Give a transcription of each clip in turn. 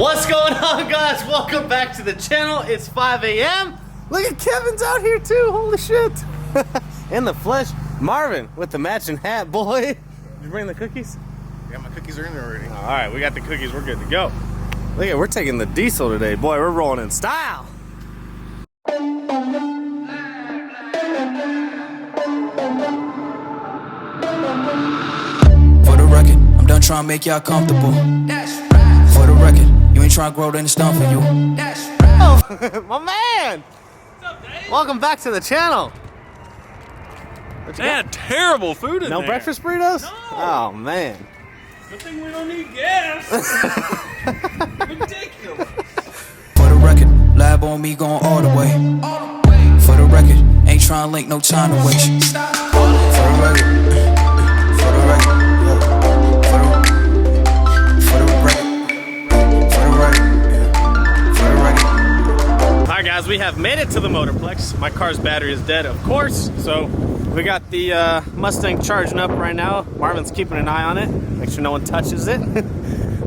What's going on, guys? Welcome back to the channel. It's 5 a.m. Look at Kevin's out here too. Holy shit. In the flesh. Marvin with the matching hat, boy. Did you bring the cookies? Yeah, my cookies are in there already. All right, we got the cookies. We're good to go. Look at, we're taking the diesel today. Boy, we're rolling in style. For the record, I'm done trying to make y'all comfortable. For the record, you ain't trying to grow, then it's done for you. Oh, my man! What's up, Dave? Welcome back to the channel. They had terrible food in there. No breakfast burritos? No. Oh, man. Good thing we don't need gas. Ridiculous. For the record, lab on me going all the way. For the record, ain't trying to link, no time to waste. For the record, for the record, for the record. Alright guys, we have made it to the Motorplex. My car's battery is dead, of course, so we got the Mustang charging up right now. Marvin's keeping an eye on it, make sure no one touches it.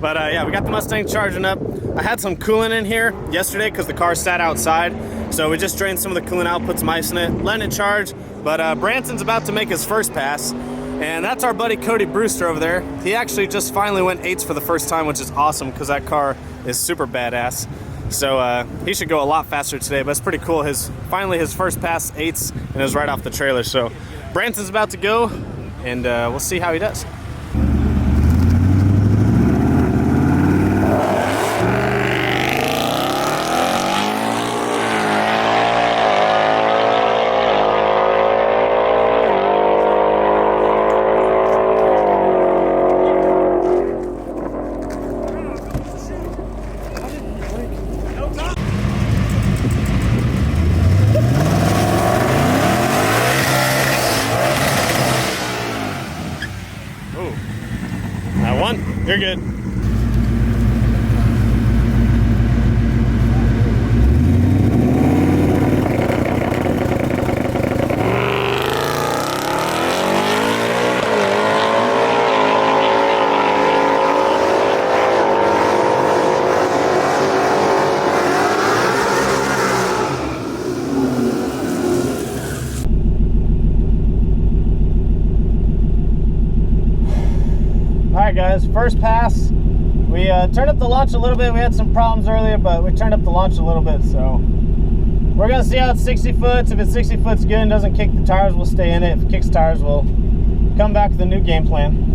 But yeah, we got the Mustang charging up. I had some coolant in here yesterday because the car sat outside, so we just drained some of the coolant out, put some ice in it, letting it charge. But Branson's about to make his first pass, and that's our buddy Cody Brewster over there. He actually just finally went 8s for the first time, which is awesome because that car is super badass. So he should go a lot faster today, but it's pretty cool. Finally his first pass 8s, and it was right off the trailer. So Branson's about to go, and we'll see how he does. You're good. Alright guys, first pass. We turned up the launch a little bit. We had some problems earlier, but we turned up the launch a little bit, so we're gonna see how it's 60 foot. If it's 60 foot's good and doesn't kick the tires, we'll stay in it. If it kicks tires, we'll come back with a new game plan.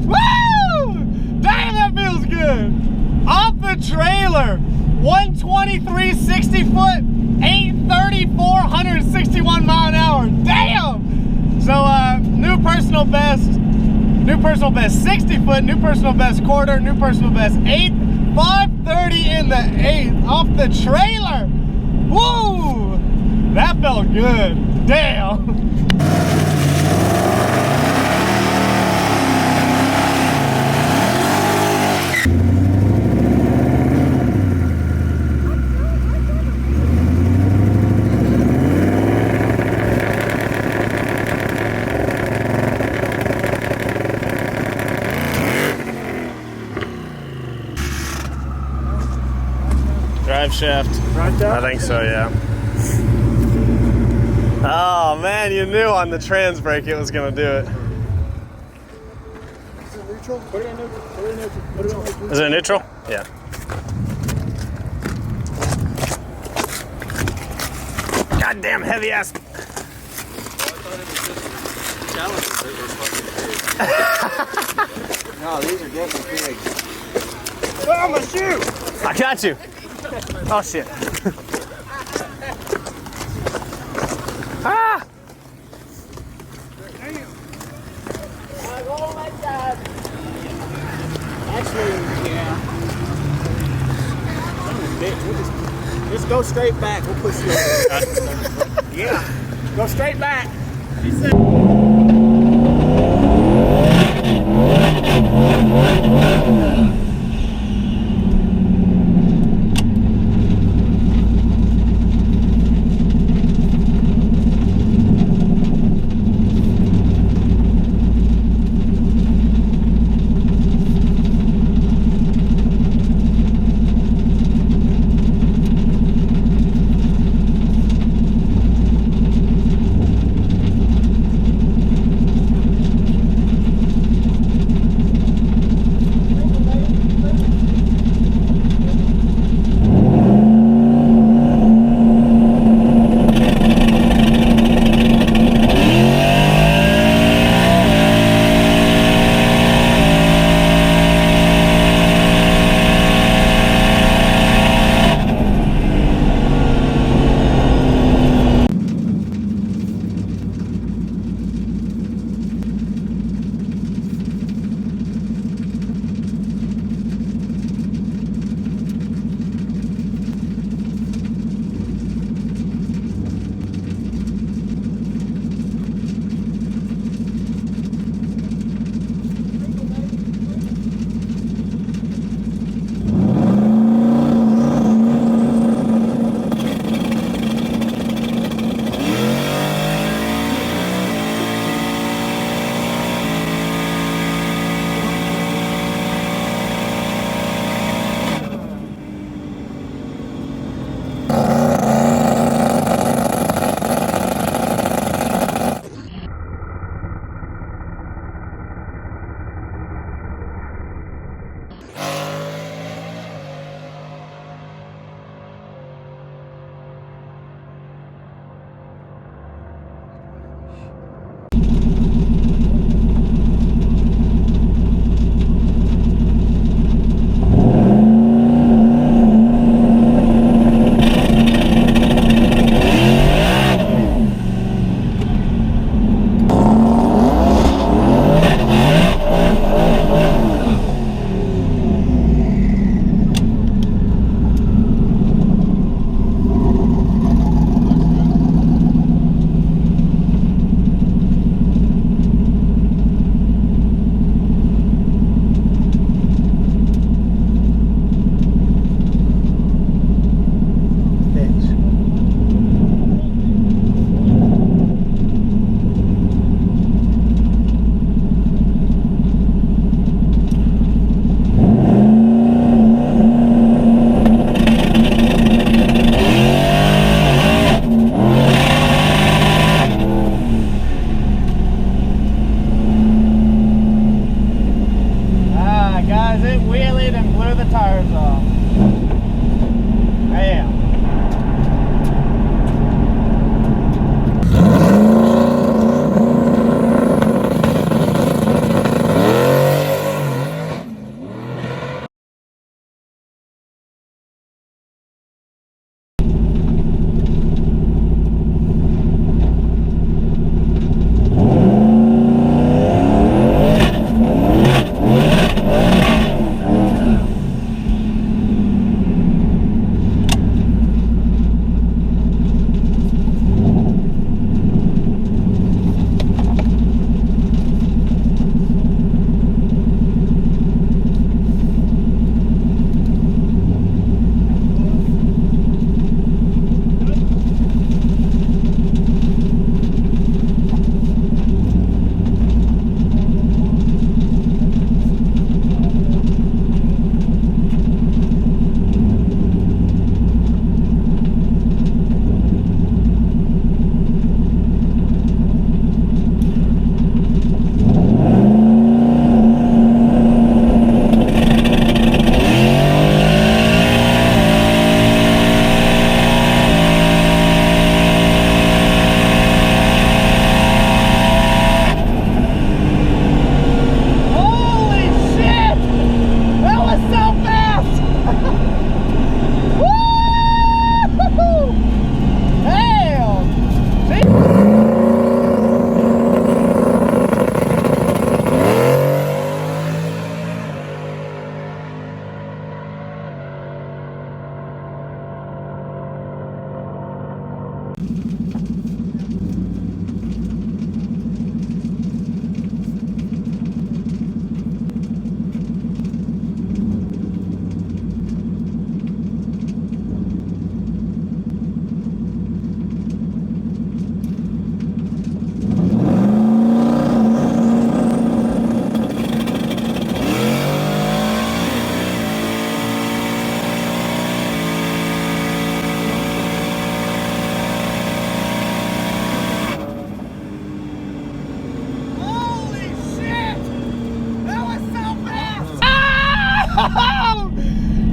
Woo! Damn, that feels good. trailer. 123 60 foot, 830, 461 mile an hour. Damn! So new personal best 60 foot, new personal best quarter, new personal best 8, 530 in the 8th off the trailer. Woo! That felt good. Damn. Drive shaft. I think so, yeah. Oh man, you knew on the trans brake it was gonna do it. Is it neutral? Put it in neutral. Put it in neutral. Put it in neutral. Is it neutral? Yeah. Goddamn heavy ass. No, these are definitely big. Oh, my shoe! I got you. Oh shit. Ah! Oh my God. Actually, yeah. We'll just go straight back. We'll push you over. Yeah. Go straight back.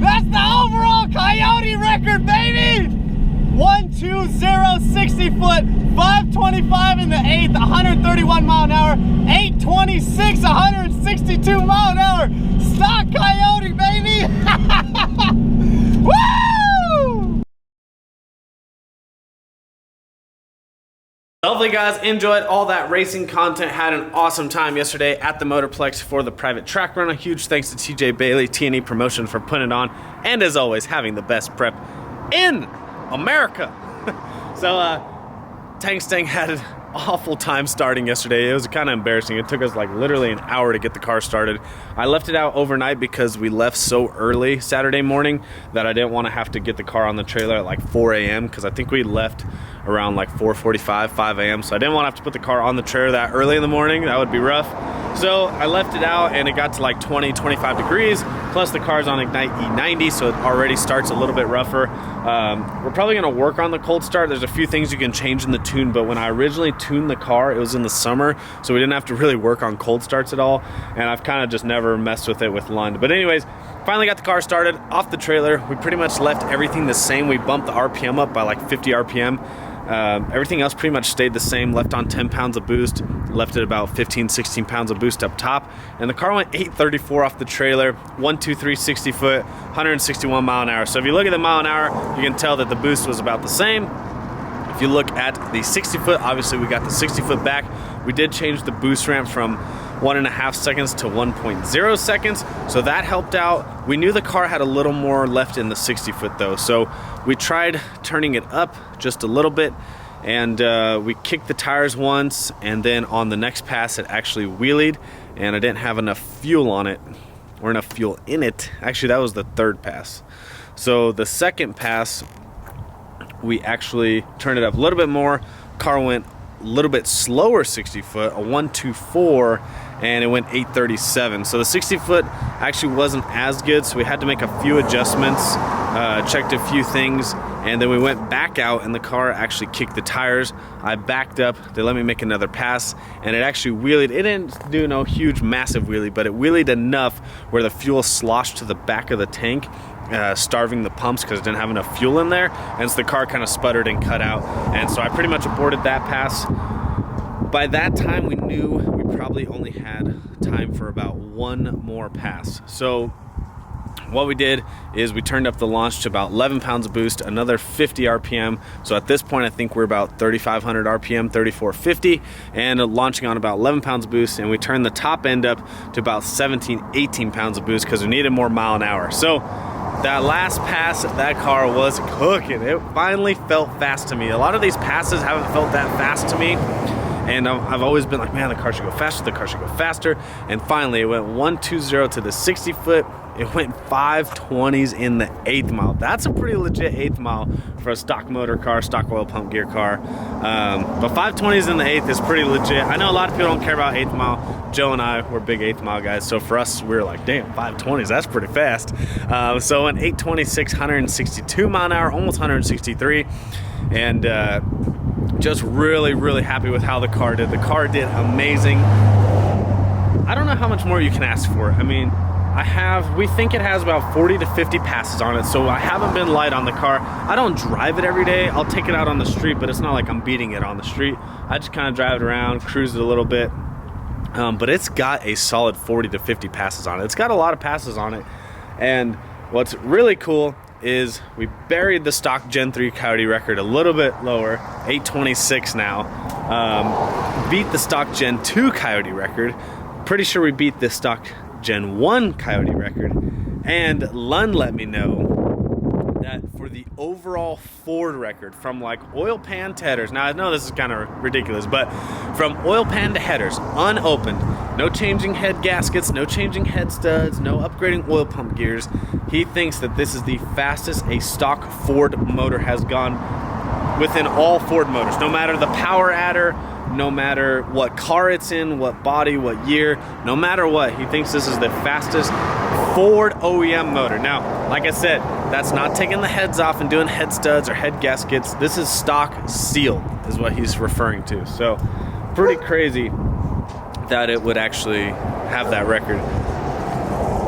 That's the overall Coyote record, baby! 120 60 foot, 525 in the 8th, 131 mile an hour, 826, 162 mile an hour. Stock Coyote, baby! Woo! Hopefully, guys enjoyed all that racing content. Had an awesome time yesterday at the Motorplex for the private track run. A huge thanks to TJ Bailey, T&E Promotion for putting it on, and as always, having the best prep in America. So, Tank Stang had an awful time starting yesterday. It was kind of embarrassing. It took us like literally an hour to get the car started. I left it out overnight because we left so early Saturday morning that I didn't want to have to get the car on the trailer at like 4 a.m. because I think we left around like 4:45, 5 a.m. So I didn't want to have to put the car on the trailer that early in the morning. That would be rough. So I left it out and it got to like 20, 25 degrees. Plus the car's on Ignite E90, so it already starts a little bit rougher. We're probably gonna work on the cold start. There's a few things you can change in the tune, but when I originally tuned the car, it was in the summer, so we didn't have to really work on cold starts at all. And I've kind of just never messed with it with Lund. But anyways, finally got the car started off the trailer. We pretty much left everything the same. We bumped the RPM up by like 50 RPM. Everything else pretty much stayed the same. Left on 10 pounds of boost, left at about 15, 16 pounds of boost up top. And the car went 834 off the trailer, 123 60 foot, 161 mile an hour. So if you look at the mile an hour, you can tell that the boost was about the same. If you look at the 60 foot, obviously we got the 60 foot back. We did change the boost ramp from 1.5 seconds to 1.0 seconds, so that helped out. We knew the car had a little more left in the 60 foot though, so we tried turning it up just a little bit, and we kicked the tires once, and then on the next pass it actually wheelied, and I didn't have enough fuel on it, or enough fuel in it. Actually, that was the third pass. So the second pass, we actually turned it up a little bit more. Car went a little bit slower 60 foot, a 124, and it went 837. So the 60 foot actually wasn't as good, so we had to make a few adjustments, checked a few things, and then we went back out and the car actually kicked the tires. I backed up, they let me make another pass, and it actually wheelied. It didn't do no huge massive wheelie, but it wheelied enough where the fuel sloshed to the back of the tank, starving the pumps because it didn't have enough fuel in there, and so the car kind of sputtered and cut out, and so I pretty much aborted that pass. By that time we knew we probably only had time for about one more pass. So what we did is we turned up the launch to about 11 pounds of boost, another 50 RPM. So at this point I think we're about 3,500 RPM, 3,450, and launching on about 11 pounds of boost, and we turned the top end up to about 17, 18 pounds of boost because we needed more mile an hour. So that last pass, that car was cooking. It finally felt fast to me. A lot of these passes haven't felt that fast to me, and I've always been like, man, the car should go faster, the car should go faster. And finally it went 120 to the 60 foot. It went 520s in the 8th mile. That's a pretty legit 8th mile for a stock motor car, stock oil pump gear car. But 520s in the 8th is pretty legit. I know a lot of people don't care about 8th mile. Joe and I were big 8th mile guys, so for us, we were like, damn, 520s, that's pretty fast. So in 826, 162 mile an hour, almost 163. And just really, really happy with how the car did. The car did amazing. I don't know how much more you can ask for. I mean, we think it has about 40 to 50 passes on it, so I haven't been light on the car. I don't drive it every day. I'll take it out on the street, but it's not like I'm beating it on the street. I just kind of drive it around, cruise it a little bit. But it's got a solid 40 to 50 passes on it. It's got a lot of passes on it. And what's really cool is we buried the stock Gen 3 Coyote record a little bit lower, 826 now. Beat the stock Gen 2 Coyote record. Pretty sure we beat the stock Gen 1 Coyote record. And Lund let me know that for the overall Ford record, from like oil pan to headers, now I know this is kind of ridiculous, but from oil pan to headers, unopened, no changing head gaskets, no changing head studs, no upgrading oil pump gears, he thinks that this is the fastest a stock Ford motor has gone within all Ford motors, no matter the power adder, no matter what car it's in, what body, what year, no matter what, he thinks this is the fastest Ford OEM motor. Now, like I said, that's not taking the heads off and doing head studs or head gaskets. This is stock sealed, is what he's referring to. So, pretty crazy that it would actually have that record.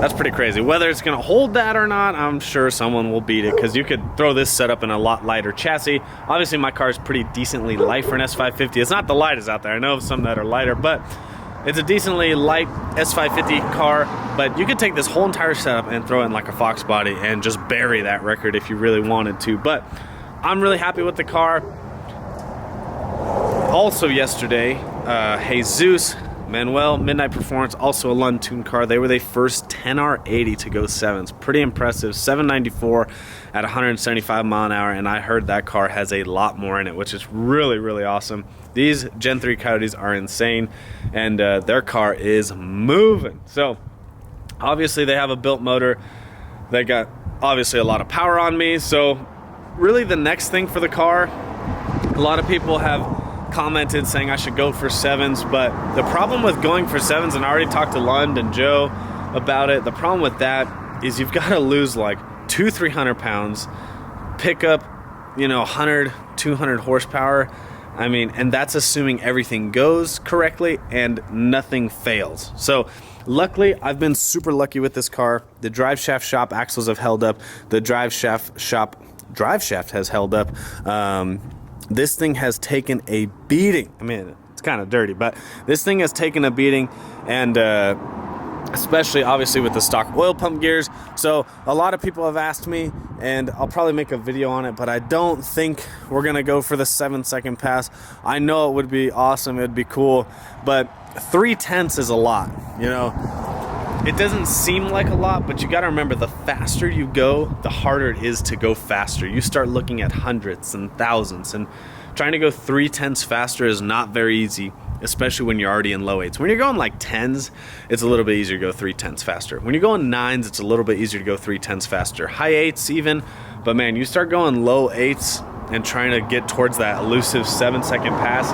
That's pretty crazy. Whether it's gonna hold that or not, I'm sure someone will beat it, because you could throw this setup in a lot lighter chassis. Obviously my car is pretty decently light for an S550. It's not the lightest out there. I know of some that are lighter, but it's a decently light S550 car. But you could take this whole entire setup and throw it in like a Fox body and just bury that record if you really wanted to. But I'm really happy with the car. Also yesterday, Jesus, Manuel, Midnight Performance, also a Lund tuned car. They were the first 10R80 to go 7s. Pretty impressive. 794 at 175 mile an hour, and I heard that car has a lot more in it, which is really, really awesome. These Gen 3 Coyotes are insane, and their car is moving. So obviously they have a built motor. They got obviously a lot of power on me. So really the next thing for the car, a lot of people have commented saying I should go for 7s, but the problem with going for 7s, and I already talked to Lund and Joe about it, the problem with that is you've got to lose like 200-300 pounds, pick up, you know, 100-200 horsepower. I mean, and that's assuming everything goes correctly and nothing fails. So luckily, I've been super lucky with this car. The drive shaft shop axles have held up. The drive shaft has held up. This thing has taken a beating. I mean, it's kind of dirty, but this thing has taken a beating, and especially obviously with the stock oil pump gears. So a lot of people have asked me, and I'll probably make a video on it, but I don't think we're gonna go for the 7-second pass. I know it would be awesome, it'd be cool, but 3/10 is a lot, you know. It doesn't seem like a lot, but you gotta remember, the faster you go, the harder it is to go faster. You start looking at hundreds and thousands, and trying to go 3/10 faster is not very easy, especially when you're already in low 8s. When you're going like 10s, it's a little bit easier to go 3/10 faster. When you're going 9s, it's a little bit easier to go 3/10 faster. High 8s even, but man, you start going low 8s and trying to get towards that elusive 7-second pass,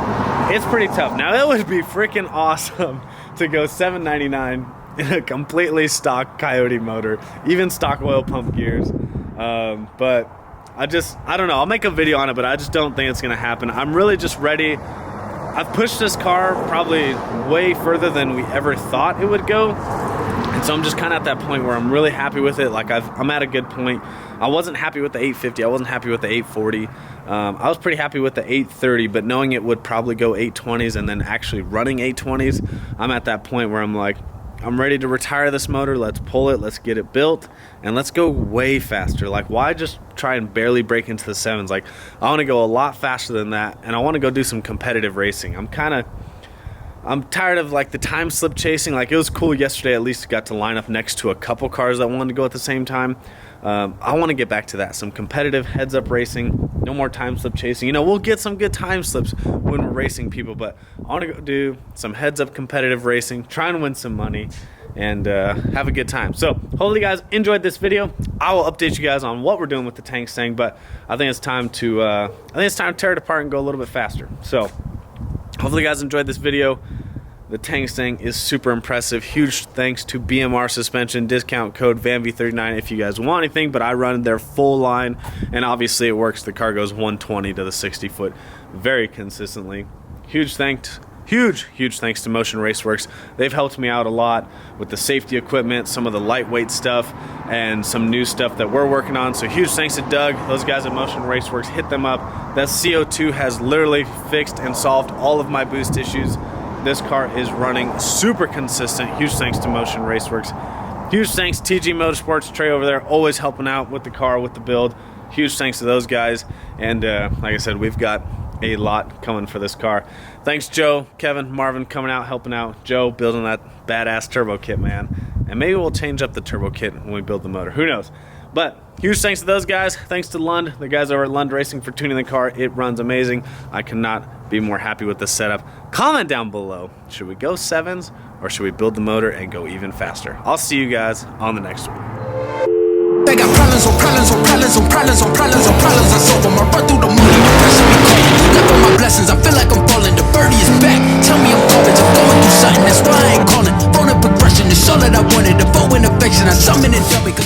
it's pretty tough. Now, it would be freaking awesome to go 799 in a completely stock Coyote motor, even stock oil pump gears, but I don't know. I'll make a video on it, but I just don't think it's gonna happen. I'm really just ready. I've pushed this car probably way further than we ever thought it would go, and so I'm just kind of at that point where I'm really happy with it. Like I'm at a good point. I wasn't happy with the 850. I wasn't happy with the 840. I was pretty happy with the 830, but knowing it would probably go 820s and then actually running 820s, I'm at that point where I'm like, I'm ready to retire this motor. Let's pull it, let's get it built, and let's go way faster. Like, why just try and barely break into the 7s? Like, I want to go a lot faster than that, and I want to go do some competitive racing. I'm tired of like the time slip chasing. Like, it was cool yesterday, at least got to line up next to a couple cars that wanted to go at the same time. I want to get back to that, some competitive heads-up racing. No more time slip chasing. You know, we'll get some good time slips when we're racing people, but I want to go do some heads-up competitive racing, try and win some money, and have a good time. So hopefully you guys enjoyed this video. I will update you guys on what we're doing with the tank thing, but I think it's time to tear it apart and go a little bit faster. So hopefully you guys enjoyed this video. The tank thing is super impressive. Huge thanks to BMR Suspension, discount code VANV39 if you guys want anything, but I run their full line, and obviously it works. The car goes 120 to the 60 foot very consistently. Huge thanks to MOTIONRACEWORKS. They've helped me out a lot with the safety equipment, some of the lightweight stuff, and some new stuff that we're working on. So huge thanks to Doug, those guys at MOTIONRACEWORKS. Hit them up. That CO2 has literally fixed and solved all of my boost issues. This car is running super consistent. Huge thanks to MOTIONRACEWORKS. Huge thanks TG Motorsports, Trey over there, always helping out with the car, with the build. Huge thanks to those guys. And like I said, we've got a lot coming for this car. Thanks Joe, Kevin, Marvin coming out, helping out. Joe building that badass turbo kit, man. And maybe we'll change up the turbo kit when we build the motor. Who knows? But huge thanks to those guys. Thanks to Lund, the guys over at Lund Racing, for tuning the car. It runs amazing. I cannot be more happy with the setup. Comment down below, should we go 7s or should we build the motor and go even faster? I'll see you guys on the next one. They got problems on problems on problems on problems on problems on problems. I solve them. I run through the money. The pressure be calling. Live on my blessings. I feel like I'm falling. The birdie is back. Tell me I'm coming. I'm going through something. That's why I ain't calling. Phone and progression is all that I wanted. The phone and affection. I summon it. Tell me.